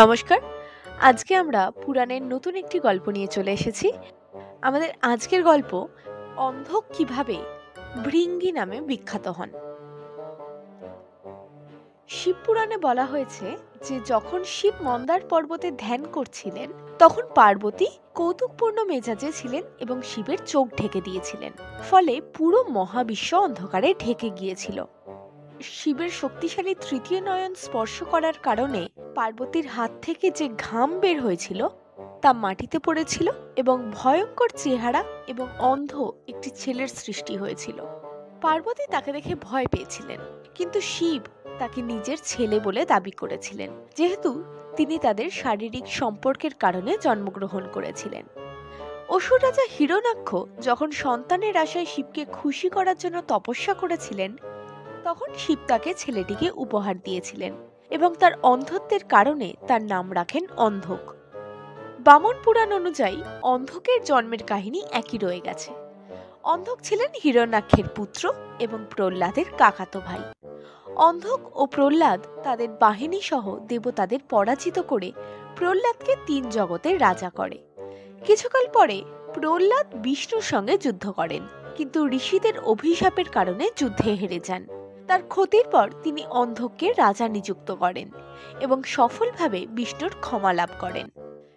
নমস্কার। আজকে আমরা পুরাণের নতুন একটি গল্প নিয়ে চলে এসেছি। আমাদের আজকের গল্প অন্ধক কিভাবে ভৃঙ্গি নামে বিখ্যাত হন। শিব পুরাণে বলা হয়েছে যে যখন শিব মন্দার পর্বতে ধ্যান করছিলেন তখন পার্বতী কৌতুকপূর্ণ মেজাজে ছিলেন এবং শিবের চোখ ঢেকে দিয়েছিলেন, ফলে পুরো মহাবিশ্ব অন্ধকারে ঢেকে গিয়েছিল। শিবের শক্তিশালী তৃতীয় নয়ন স্পর্শ করার কারণে পার্বতীর হাত থেকে যে ঘাম বের হয়েছিল তা মাটিতে পড়েছিল এবং ভয়ঙ্কর চেহারা এবং অন্ধ একটি ছেলের সৃষ্টি হয়েছিল। পার্বতী তাকে দেখে ভয় পেয়েছিলেন, কিন্তু শিব তাকে নিজের ছেলে বলে দাবি করেছিলেন, যেহেতু তিনি তাদের শারীরিক সম্পর্কের কারণে জন্মগ্রহণ করেছিলেন। অসুর রাজা হিরণ্যাক্ষ যখন সন্তানের আশায় শিবকে খুশি করার জন্য তপস্যা করেছিলেন তখন শিব তাকে ছেলেটিকে উপহার দিয়েছিলেন এবং তার অন্ধত্বের কারণে তার নাম রাখেন অন্ধক। বামন পুরাণ অনুযায়ী অন্ধকের জন্মের কাহিনী একই রয়ে গেছে। অন্ধক ছিলেন হিরণ্যাক্ষের পুত্র এবং প্রহ্লাদের কাকাতো ভাই। অন্ধক ও প্রহ্লাদ তাদের বাহিনী সহ দেবতাদের পরাজিত করে প্রহ্লাদকে ৩ জগতের রাজা করে। কিছুকাল পরে প্রহ্লাদ বিষ্ণুর সঙ্গে যুদ্ধ করেন, কিন্তু ঋষিদের অভিশাপের কারণে যুদ্ধে হেরে যান। তার ক্ষতির পর তিনি অন্ধককে রাজা নিযুক্ত করেন এবং সফলভাবে বিষ্ণুর ক্ষমা লাভ করেন।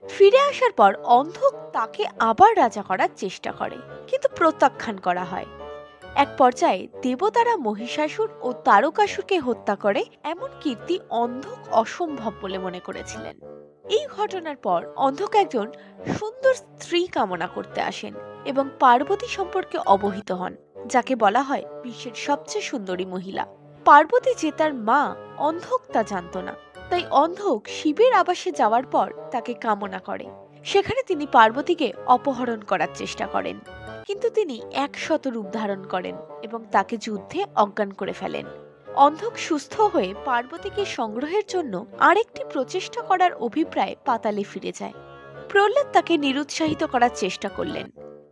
ফিরে আসার পর অন্ধক তাকে আবার রাজা করার চেষ্টা করে, কিন্তু প্রত্যাখ্যান করা হয়। এক পর্যায়ে দেবতারা মহিষাসুর ও তারকাসুরকে হত্যা করে, এমন কীর্তি অন্ধক অসম্ভব বলে মনে করেছিলেন। এই ঘটনার পর অন্ধক একজন সুন্দর স্ত্রী কামনা করতে আসেন এবং পার্বতী সম্পর্কে অবহিত হন, যাকে বলা হয় বিশ্বের সবচেয়ে সুন্দরী মহিলা। পার্বতী যে তার মা, অন্ধক তা জানত না। তাই অন্ধক শিবের আবাসে যাওয়ার পর তাকে কামনা করে। সেখানে তিনি পার্বতীকে অপহরণ করার চেষ্টা করেন, কিন্তু তিনি ১০০ রূপ ধারণ করেন এবং তাকে যুদ্ধে অজ্ঞান করে ফেলেন। অন্ধক সুস্থ হয়ে পার্বতীকে সংগ্রহের জন্য আরেকটি প্রচেষ্টা করার অভিপ্রায়ে পাতালে ফিরে যায়। প্রহ্লাদ তাকে নিরুৎসাহিত করার চেষ্টা করলেন।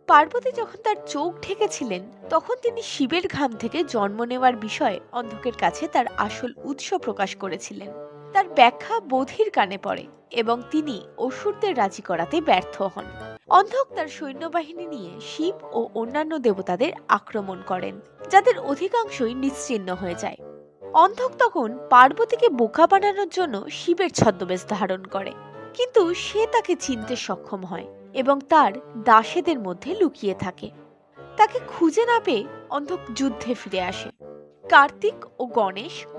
পার্বতী যখন তার চোখ ঢেকেছিলেন তখন তিনি শিবের ঘাম থেকে জন্ম নেওয়ার বিষয়ে অন্ধকের কাছে তার আসল উৎস প্রকাশ করেছিলেন। তার ব্যাখ্যা বোধির কানে পড়ে এবং তিনি অসুরদের রাজি করাতে ব্যর্থ হন। অন্ধক তার সৈন্যবাহিনী নিয়ে শিব ও অন্যান্য দেবতাদের আক্রমণ করেন, যাদের অধিকাংশই নিশ্চিহ্ন হয়ে যায়। অন্ধক তখন পার্বতীকে বোকা বানানোর জন্য শিবের ছদ্মবেশ ধারণ করে, কিন্তু সে তাকে চিনতে সক্ষম হয় এবং তার দাসেদের মধ্যে লুকিয়ে থাকে। তাকে খুঁজে না পেয়ে অন্ধক যুদ্ধে ফিরে আসে। কার্তিক ও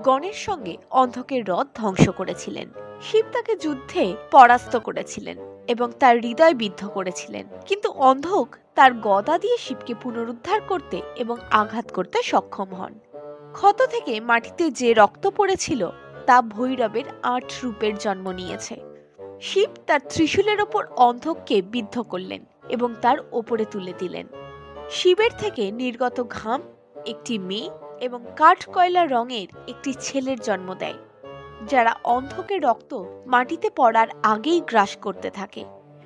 গণেশ সঙ্গে অন্ধকের রথ ধ্বংস করেছিলেন। শিব তাকে যুদ্ধে পরাস্ত করেছিলেন এবং তার হৃদয় বিদ্ধ করেছিলেন, কিন্তু অন্ধক তার গদা দিয়ে শিবকে পুনরুদ্ধার করতে এবং আঘাত করতে সক্ষম হন। ক্ষত থেকে মাটিতে যে রক্ত পড়েছিল তা ভৈরবের ৮ রূপের জন্ম নিয়েছে। শিব তার ত্রিশূলের ওপর অন্ধককে বিদ্ধ করলেন এবং তার ওপরে তুলে দিলেন। শিবের থেকে নির্গত ঘাম একটি মেয়ে এবং কাঠ কয়লা রঙের একটি ছেলের জন্ম দেয়, যারা অন্ধকের রক্ত মাটিতে পড়ার আগেই গ্রাস করতে থাকে।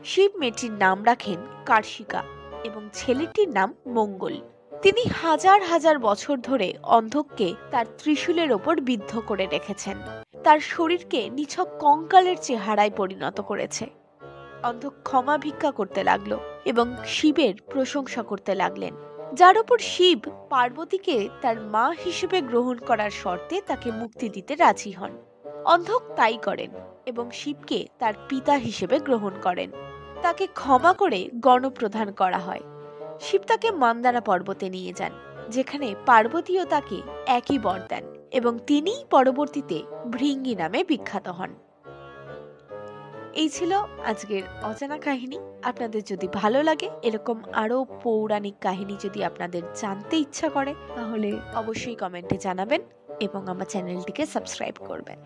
শিব মেয়েটির নাম রাখেন কার্ষিকা এবং ছেলেটির নাম মঙ্গল। তিনি হাজার হাজার বছর ধরে অন্ধককে তার ত্রিশূলের ওপর বিদ্ধ করে রেখেছেন। তার শরীরকে নিছক কঙ্কালের চেহারায় পরিণত করেছে। অন্ধক ক্ষমা ভিক্ষা করতে লাগলো এবং শিবের প্রশংসা করতে লাগলেন, যার উপর শিব পার্বতীকে তার মা হিসেবে গ্রহণ করার শর্তে তাকে মুক্তি দিতে রাজি হন। অন্ধক তাই করেন এবং শিবকে তার পিতা হিসেবে গ্রহণ করেন। তাকে ক্ষমা করে গণপ্রধান করা হয়। শিব তাকে মন্দারা পর্বতে নিয়ে যান, যেখানে পার্বতীও তাকে একই বর দেন এবং তিনিই পরবর্তীতে ভৃঙ্গি নামে বিখ্যাত হন। এই ছিল আজকের অজানা কাহিনী। আপনাদের যদি ভালো লাগে, এরকম আরো পৌরাণিক কাহিনী যদি আপনাদের জানতে ইচ্ছা করে, তাহলে অবশ্যই কমেন্টে জানাবেন এবং আমার চ্যানেলটিকে সাবস্ক্রাইব করবেন।